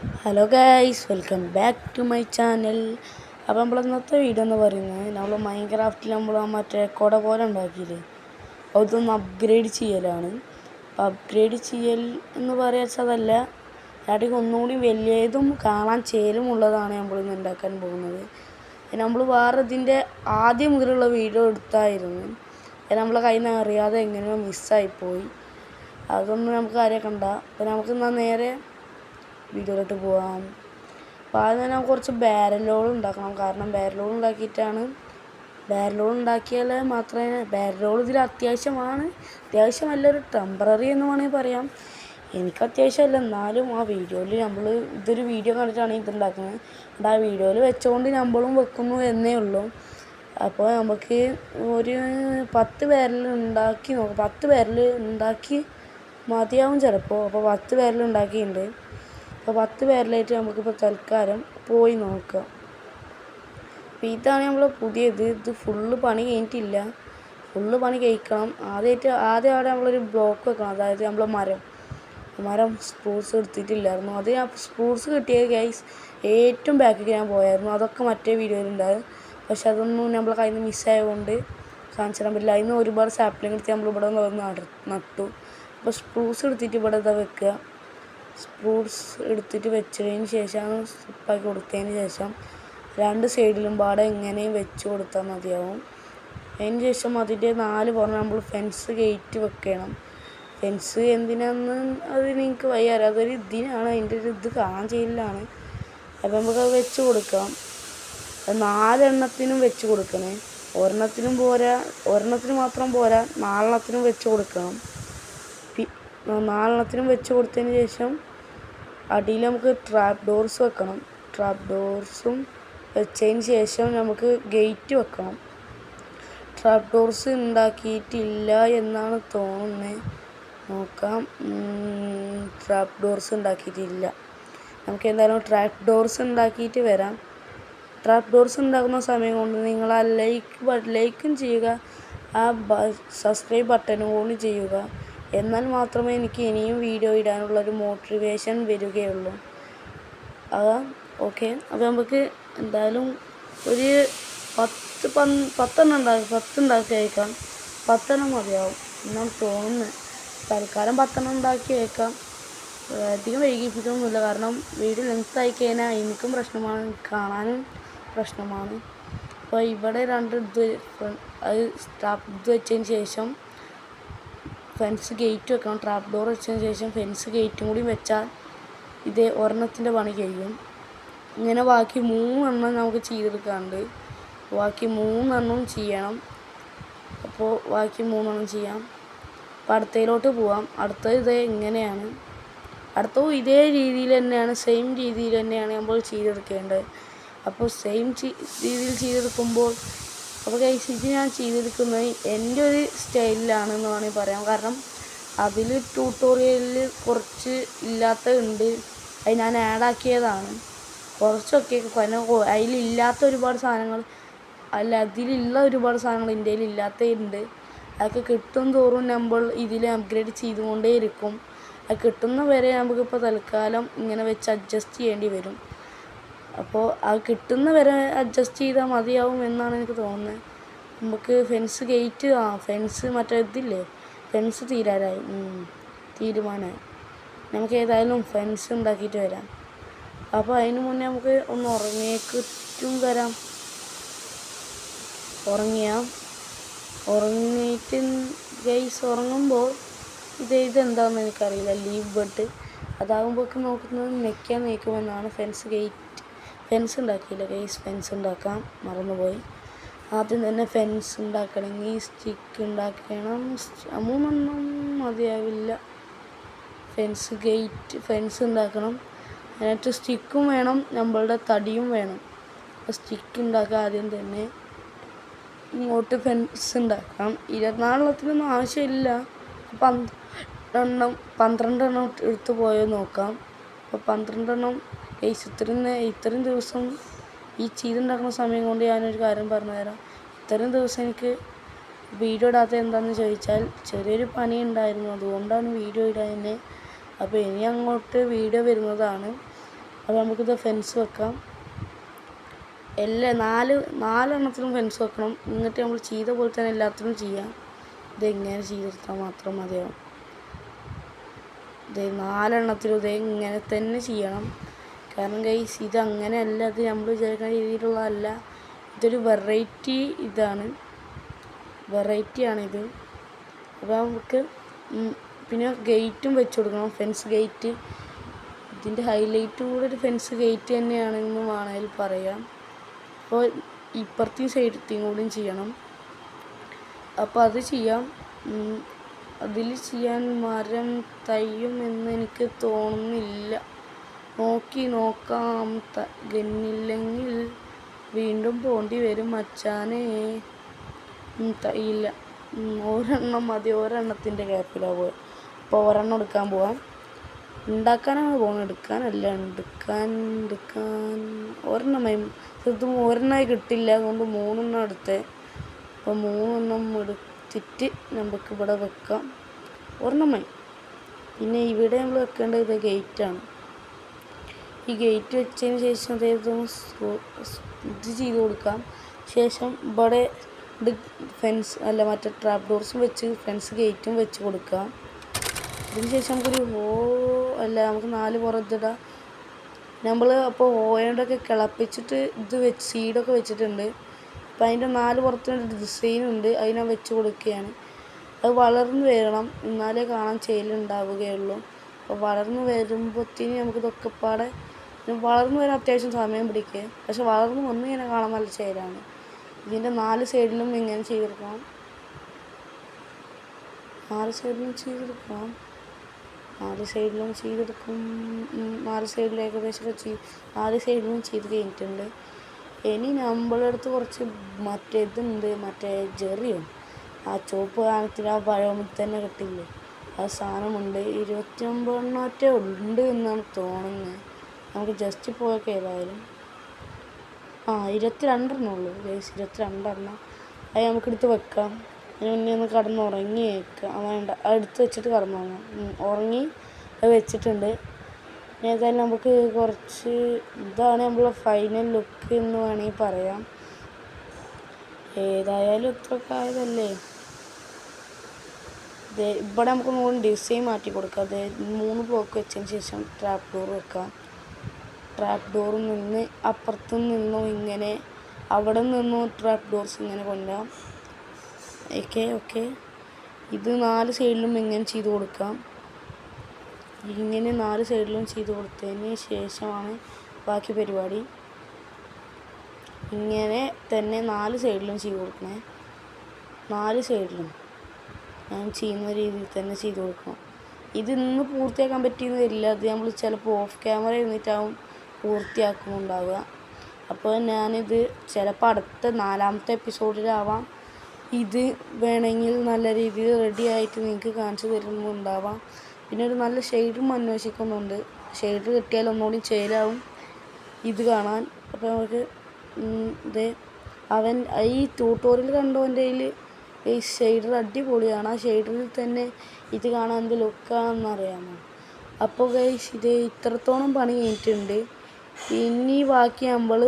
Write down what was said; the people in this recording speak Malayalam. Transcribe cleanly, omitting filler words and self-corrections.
Hello guys, welcome back to my channel. അപ്പോൾ നമ്മൾ ഇന്നത്തെ വീഡിയോ എന്ന് പറയുന്നത് നമ്മൾ മൈൻക്രാഫ്റ്റിൽ നമ്മൾ മറ്റേ കുട പോലെ ഉണ്ടാക്കിയില്ലേ, അതൊന്ന് അപ്ഗ്രേഡ് ചെയ്യലാണ്. അപ്പോൾ അപ്ഗ്രേഡ് ചെയ്യൽ എന്ന് പറയാച്ചതല്ല, അടിക്ക് ഒന്നുകൂടി വലിയതും കാണാൻ ചേലുമുള്ളതാണ് നമ്മളിന്ന് ഉണ്ടാക്കാൻ പോകുന്നത്. നമ്മൾ വേറെ ഇതിൻ്റെ ആദ്യം മുതലുള്ള വീഡിയോ എടുത്തായിരുന്നു, നമ്മളെ കയ്യിൽ നിന്ന് അറിയാതെ എങ്ങനെയോ മിസ്സായിപ്പോയി. അതൊന്നും നമുക്ക് കാര്യമാക്കണ്ട. അപ്പോൾ നമുക്ക് എന്നാൽ നേരെ വീഡിയോയിലോട്ട് പോകാം. അപ്പോൾ ആദ്യം തന്നെ കുറച്ച് ബാരലോൾ ഉണ്ടാക്കണം. കാരണം ബാരലോൾ ഉണ്ടാക്കിയാൽ മാത്രമേ ബാരലോൾ ഇതിൽ അത്യാവശ്യമാണ്. അത്യാവശ്യമല്ല, ഒരു ടെമ്പററി എന്ന് വേണമെങ്കിൽ പറയാം. എനിക്ക് അത്യാവശ്യമല്ല, എന്നാലും ആ വീഡിയോയിൽ നമ്മൾ ഇതൊരു വീഡിയോ കണ്ടിട്ടാണ് ഇതുണ്ടാക്കുന്നത്. ആ വീഡിയോയിൽ വെച്ചുകൊണ്ട് നമ്മളും വെക്കുന്നു എന്നേ ഉള്ളൂ. അപ്പോൾ നമുക്ക് ഒരു 10 ബാരൽ ഉണ്ടാക്കി നോക്കാം. 10 ബാരൽ ഉണ്ടാക്കി മതിയാവും ചിലപ്പോൾ. അപ്പോൾ 10 ബാരൽ ഉണ്ടാക്കിയിട്ടുണ്ട്. അപ്പോൾ 10 ബാരലായിട്ട് നമുക്കിപ്പോൾ തൽക്കാലം പോയി നോക്കാം. അപ്പോൾ ഇതാണ് നമ്മൾ പുതിയത്. ഇത് ഫുള്ള് പണി കഴിഞ്ഞിട്ടില്ല, ഫുള്ള് പണി കഴിക്കണം. ആദ്യം അവിടെ നമ്മളൊരു ബ്ലോക്ക് വെക്കണം. അതായത് നമ്മൾ മരം സ്പ്രൂട്ട്സ് എടുത്തിട്ടില്ലായിരുന്നു. അത് ഞാൻ സ്പ്രൂട്ട്സ് കിട്ടിയ ഗൈസ് ഏറ്റവും ബാക്കിൽ ഞാൻ പോയായിരുന്നു. അതൊക്കെ മറ്റേ വീഡിയോയിലുണ്ടായിരുന്നു. പക്ഷെ അതൊന്നും നമ്മളെ കയ്യിൽ നിന്ന് മിസ്സായതുകൊണ്ട് കാണിച്ചു തരാൻ പറ്റില്ല. അതിന് ഒരുപാട് സാപ്ലിങ് എടുത്ത് നമ്മളിവിടെ നട്ടു. അപ്പോൾ സ്പ്രൂട്ട്സ് എടുത്തിട്ട് ഇവിടെ ഇതാ വെക്കുക. സ്പ്രൂട്ട്സ് എടുത്തിട്ട് വെച്ചതിന് ശേഷം സ്റ്റിപ്പാക്കി കൊടുത്തതിന് ശേഷം 2 സൈഡിലും പാടെ ഇങ്ങനെയും വെച്ച് കൊടുത്താൽ മതിയാവും. അതിന് ശേഷം അതിൻ്റെ 4 പുറം നമ്മൾ ഫെൻസ് ഗേറ്റ് വെക്കണം. ഫെൻസ് എന്തിനാന്ന് അത് നിങ്ങൾക്ക് വയ്യാറ്, അതൊരു ഇതിനാണ്, അതിൻ്റെ ഒരു ഇത് കാണാൻ ചെയ്യലാണ്. അപ്പം നമുക്കത് വെച്ച് കൊടുക്കാം. 4 എണ്ണത്തിനും വെച്ച് കൊടുക്കണേ. ഒരെണ്ണത്തിന് മാത്രം പോരാ, 4 എണ്ണത്തിനും വെച്ച് കൊടുക്കണം. 4 എണ്ണത്തിനും വെച്ച് കൊടുത്തതിന് ശേഷം അടിയിൽ നമുക്ക് ട്രാപ്പ് ഡോർസ് വെക്കണം. ട്രാപ്പ് ഡോർസും വെച്ചതിന് ശേഷം നമുക്ക് ഗേറ്റ് വെക്കണം. ട്രാപ്പ് ഡോർസ് ഉണ്ടാക്കിയിട്ടില്ല എന്നാണ് തോന്നുന്നത്, നോക്കാം. ട്രാപ്പ് ഡോർസ് ഉണ്ടാക്കിയിട്ടില്ല. നമുക്ക് എന്തായാലും ട്രാപ്പ് ഡോർസ് ഉണ്ടാക്കിയിട്ട് വരാം. ട്രാപ്പ് ഡോർസ് ഉണ്ടാക്കുന്ന സമയം കൊണ്ട് നിങ്ങൾ ആ ലൈക്കും ചെയ്യുക, ആ സബ്സ്ക്രൈബ് ബട്ടനും കൂടി ചെയ്യുക. എന്നാൽ മാത്രമേ എനിക്ക് ഇനിയും വീഡിയോ ഇടാനുള്ളൊരു മോട്ടിവേഷൻ വരികയുള്ളൂ. ഓക്കെ. അപ്പോൾ നമുക്ക് എന്തായാലും ഒരു 10 ഉണ്ടാക്കി വയ്ക്കാം. 10 എണ്ണം മതിയാവും എന്നാണ് തോന്നുന്നത്. തൽക്കാലം 10 എണ്ണം ഉണ്ടാക്കി വയ്ക്കാം. അധികം വൈകിപ്പിക്കൊന്നുമില്ല, കാരണം വീഡിയോ ലെങ്ത് ആയി കഴിഞ്ഞാൽ എനിക്കും പ്രശ്നമാണ്, കാണാനും പ്രശ്നമാണ്. അപ്പോൾ ഇവിടെ 2 അത് സ്റ്റാപ്പ് വെച്ചതിന് ശേഷം ഫെൻസ് ഗേറ്റ് വെക്കണം. ട്രാപ്പ് ഡോർ വെച്ചതിന് ശേഷം ഫെൻസ് ഗേറ്റും കൂടി വെച്ചാൽ ഇതേ ഒരെണ്ണത്തിൻ്റെ പണി കഴിയും. ഇങ്ങനെ ബാക്കി 3 എണ്ണം നമുക്ക് ചെയ്തെടുക്കാറുണ്ട്. ബാക്കി 3 എണ്ണം ചെയ്യണം. അപ്പോൾ ബാക്കി 3 എണ്ണം ചെയ്യാം. അപ്പോൾ അടുത്തതിലോട്ട് പോവാം. അടുത്തത് ഇതേ ഇങ്ങനെയാണ്. അടുത്തത് ഇതേ രീതിയിൽ തന്നെയാണ്, സെയിം രീതിയിൽ തന്നെയാണ് നമ്മൾ ചെയ്തെടുക്കേണ്ടത്. അപ്പോൾ സെയിം രീതിയിൽ ചെയ്തെടുക്കുമ്പോൾ അപ്പോൾ ഗൈസ് ഇത് ഞാൻ ചെയ്തെടുക്കുന്നത് എൻ്റെ ഒരു സ്റ്റൈലിലാണെന്ന് വേണമെങ്കിൽ പറയാം. കാരണം അതിൽ ട്യൂട്ടോറിയലിൽ കുറച്ച് ഇല്ലാത്തതുണ്ട്, അത് ഞാൻ ആഡാക്കിയതാണ്. കുറച്ചൊക്കെ അതിലില്ലാത്ത ഒരുപാട് സാധനങ്ങൾ അതിലുള്ള ഒരുപാട് സാധനങ്ങൾ ഇന്ത്യയിൽ ഇല്ലാത്തതുണ്ട്. അതൊക്കെ കിട്ടും തോറും നമ്മൾ ഇതിൽ അപ്ഗ്രേഡ് ചെയ്തുകൊണ്ടേ ഇരിക്കും. അത് കിട്ടുന്ന വരെ നമുക്കിപ്പോൾ തൽക്കാലം ഇങ്ങനെ വെച്ച് അഡ്ജസ്റ്റ് ചെയ്യേണ്ടി വരും. അപ്പോൾ അത് കിട്ടുന്ന വരെ അഡ്ജസ്റ്റ് ചെയ്താൽ മതിയാവും എന്നാണ് എനിക്ക് തോന്നുന്നത്. നമുക്ക് ഫെൻസ് ഗേറ്റ് ഫെൻസ് മറ്റേ ഇതില്ലേ, ഫെൻസ് തീരുമാനമായി. നമുക്ക് ഏതായാലും ഫെൻസ് ഉണ്ടാക്കിയിട്ട് വരാം. അപ്പോൾ അതിന് മുന്നേ നമുക്ക് ഒന്ന് ഉറങ്ങിയിട്ടും വരാം. ഉറങ്ങിയിട്ട് ഗൈസ് ഉറങ്ങുമ്പോൾ ഇതെന്താണെന്ന് എനിക്കറിയില്ല, ലീവ് ബട്ട് അതാകുമ്പോഴേക്ക് നോക്കുന്നത് നീക്കുമെന്നാണ്. ഫെൻസ് ഉണ്ടാക്കിയില്ല ഗൈസ്, ഫെൻസ് ഉണ്ടാക്കാം മറന്നുപോയി. ആദ്യം തന്നെ ഫെൻസ് ഉണ്ടാക്കണമെങ്കിൽ സ്റ്റിക്ക് ഉണ്ടാക്കണം. 3 എണ്ണം മതിയാവില്ല. ഫെൻസ് ഉണ്ടാക്കണം. അതിനായിട്ട് സ്റ്റിക്കും വേണം, നമ്മളുടെ തടിയും വേണം. അപ്പോൾ സ്റ്റിക്ക് ഉണ്ടാക്കുക. ആദ്യം തന്നെ ഇങ്ങോട്ട് ഫെൻസ് ഉണ്ടാക്കാം. 24 എണ്ണത്തിനൊന്നും ആവശ്യമില്ല. 12 എണ്ണം എടുത്ത് പോയോ നോക്കാം. അപ്പോൾ 12 എണ്ണം ഇത്രയും ദിവസം ഈ ചെയ്തുണ്ടാക്കുന്ന സമയം കൊണ്ട് ഞാനൊരു കാര്യം പറഞ്ഞുതരാം. ഇത്രയും ദിവസം എനിക്ക് വീഡിയോ ഇടാത്ത എന്താണെന്ന് ചോദിച്ചാൽ ചെറിയൊരു പണി ഉണ്ടായിരുന്നു, അതുകൊണ്ടാണ് വീഡിയോ ഇടാൻ. അപ്പോൾ ഇനി അങ്ങോട്ട് വീഡിയോ വരുന്നതാണ്. അപ്പോൾ നമുക്കിത് ഫെൻസ് വെക്കാം. നാലെണ്ണത്തിലും ഫെൻസ് വെക്കണം. എന്നിട്ട് നമ്മൾ ചെയ്ത പോലെ തന്നെ എല്ലാത്തിനും ചെയ്യാം. ഇതെങ്ങനെ ചെയ്തെടുത്താൽ മാത്രം മതിയാവും. ഇത് 4 ഇതേ ഇങ്ങനെ തന്നെ ചെയ്യണം. കാരണം ഗൈസ് ഇത് അങ്ങനെയല്ല, അത് നമ്മൾ വിചാരിക്കുന്ന രീതിയിലുള്ളതല്ല. ഇതൊരു വെറൈറ്റിയാണിത്. അപ്പോൾ നമുക്ക് പിന്നെ ഗേറ്റും വെച്ച് കൊടുക്കണം, ഫെൻസ് ഗേറ്റ്. ഇതിൻ്റെ ഹൈലൈറ്റ് കൂടെ ഒരു ഫെൻസ് ഗേറ്റ് തന്നെയാണെന്ന് വേണമെങ്കിൽ പറയാം. അപ്പോൾ ഇപ്പുറത്തെയും സൈഡത്തെയും കൂടിയും ചെയ്യണം. അപ്പോൾ അത് ചെയ്യാം. അതിൽ ചെയ്യാൻ മരം തയ്യുമെന്ന് എനിക്ക് തോന്നുന്നില്ല. നോക്കാം. തയ്യുന്നില്ലെങ്കിൽ വീണ്ടും പോണ്ടി വരും മച്ചാനെ. തയ്യില്ല. ഒരെണ്ണം മതി, ഒരെണ്ണത്തിൻ്റെ ഗ്യാപ്പിലാണ് പോയത്. അപ്പോൾ ഒരെണ്ണം എടുക്കാൻ പോവാം. ഉണ്ടാക്കാനാണ് പോകുന്നത്, എടുക്കാൻ ഒരെണ്ണമായി കിട്ടില്ല. അതുകൊണ്ട് 3 എടുത്തേ. അപ്പോൾ 3 എടുത്തിട്ട് നമുക്ക് ഇവിടെ വെക്കാം. ഒരെണ്ണമായി. പിന്നെ ഇവിടെ നമ്മൾ വെക്കേണ്ടത് ഇത് ഗേറ്റാണ്. ഈ ഗേറ്റ് വെച്ചതിന് ശേഷം അതായത് ഇത് ചെയ്ത് കൊടുക്കാം. ശേഷം ഇവിടെ ഫെൻസ് മറ്റേ ട്രാപ്പ് ഡോർസും വെച്ച് ഫെൻസ് ഗേറ്റും വെച്ച് കൊടുക്കാം. അതിന് ശേഷം നമുക്കൊരു നമുക്ക് 4 പുറത്തിടാം. നമ്മൾ അപ്പോൾ ഓയോണ്ടൊക്കെ കിളപ്പിച്ചിട്ട് ഇത് വെച്ച് സീഡൊക്കെ വെച്ചിട്ടുണ്ട്. അപ്പോൾ അതിൻ്റെ 4 പുറത്തൊരു ഡിസൈനുണ്ട്, അത് ഞാൻ വെച്ച് കൊടുക്കുകയാണ്. അത് വളർന്നു വരണം, എന്നാലേ കാണാൻ ചേലുണ്ടാവുകയുള്ളൂ. അപ്പോൾ വളർന്നു വരുമ്പോഴത്തേന് നമുക്കിതൊക്കെ പാടെ വളർന്നു വരാൻ അത്യാവശ്യം സമയം പിടിക്കുക. പക്ഷെ വളർന്നു വന്ന് ഇങ്ങനെ കാണാൻ നല്ല ചേലാണ്. ഇതിൻ്റെ 4 സൈഡിലും ഇങ്ങനെ ചെയ്തെടുക്കണം. 4 സൈഡിലും ചെയ്തെടുക്കും. 4 സൈഡിലും ഏകദേശം 4 സൈഡിലും ചെയ്ത് കഴിഞ്ഞിട്ടുണ്ട്. ഇനി നമ്മളെ അടുത്ത് കുറച്ച് മറ്റേ ജെറിയോ ആ ചുവപ്പ് കാണത്തിൽ ആ പഴമിൽ തന്നെ കിട്ടില്ലേ, ആ സാധനമുണ്ട്. 29 ഉണ്ട് എന്നാണ് തോന്നുന്നത്. നമുക്ക് ജസ്റ്റ് പോയൊക്കെ ഏതായാലും 22 ഉള്ളൂ. 22 അത് നമുക്കെടുത്ത് വെക്കാം. അതിന് മുന്നേ ഒന്ന് കിടന്നുറങ്ങിയേക്കാം. വേണ്ട, എടുത്ത് വെച്ചിട്ട് കിടന്നുറങ്ങാം. ഉറങ്ങി അത് വെച്ചിട്ടുണ്ട്. ഏതായാലും നമുക്ക് കുറച്ച് ഇതാണ് നമ്മളെ ഫൈനൽ ലുക്ക് എന്ന് വേണമെങ്കിൽ പറയാം. ഏതായാലും ഇത്രയൊക്കെ ആയതല്ലേ. ഇവിടെ നമുക്ക് 3 ഡിസൈൻ മാറ്റി കൊടുക്കാം. 3 ബ്ലോക്ക് വെച്ചതിന് ശേഷം ട്രാപ്പ് ഡോർ വെക്കാം. ട്രാപ്പ് ഡോറിൽ നിന്ന് അപ്പുറത്തു നിന്നും ഇങ്ങനെ അവിടെ നിന്നും ട്രാപ്പ് ഡോർസ് ഇങ്ങനെ കൊണ്ടുവരാം. ഓക്കെ. ഇത് 4 സൈഡിലും ഇങ്ങനെ ചെയ്ത് കൊടുക്കാം. ഇങ്ങനെ 4 സൈഡിലും ചെയ്ത് കൊടുത്തതിന് ശേഷമാണ് ബാക്കി പരിപാടി. ഇങ്ങനെ തന്നെ 4 സൈഡിലും ചെയ്ത് കൊടുക്കണേ. 4 സൈഡിലും ഞാൻ ചെയ്യുന്ന രീതിയിൽ തന്നെ ചെയ്ത് കൊടുക്കണം. ഇന്ന് പൂർത്തിയാക്കാൻ പറ്റിയെന്ന് വരില്ല. അത് നമ്മൾ ചിലപ്പോൾ ഓഫ് ക്യാമറ ഇരുന്നിട്ടാവും പൂർത്തിയാക്കുന്നുണ്ടാവുക. അപ്പോൾ ഞാനിത് ചിലപ്പോൾ അടുത്ത 4ാമത്തെ എപ്പിസോഡിലാവാം ഇത് വേണമെങ്കിൽ നല്ല രീതിയിൽ റെഡി ആയിട്ട് നിങ്ങൾക്ക് കാണിച്ചു തരുന്നുണ്ടാവാം. പിന്നെ ഒരു നല്ല ഷെയ്ഡും അന്വേഷിക്കുന്നുണ്ട്. ഷെയ്ഡ് കിട്ടിയാൽ ഒന്നുകൂടി ചേലാവും ഇത് കാണാൻ. അപ്പോൾ നമുക്ക് ഈ ട്യൂട്ടോറിയൽ കണ്ടവൻ്റെ കയ്യിൽ ഈ ഷെയ്ഡർ അടിപൊളിയാണ്. ആ ഷെയ്ഡറിൽ തന്നെ ഇത് കാണാൻ എന്ത് ലുക്കാണെന്ന് അറിയാമോ. അപ്പോൾ ഗൈസ് ഇത് ഇത്രത്തോളം പണി കഴിഞ്ഞിട്ടുണ്ട്. ഇനി ബാക്കി നമ്മൾ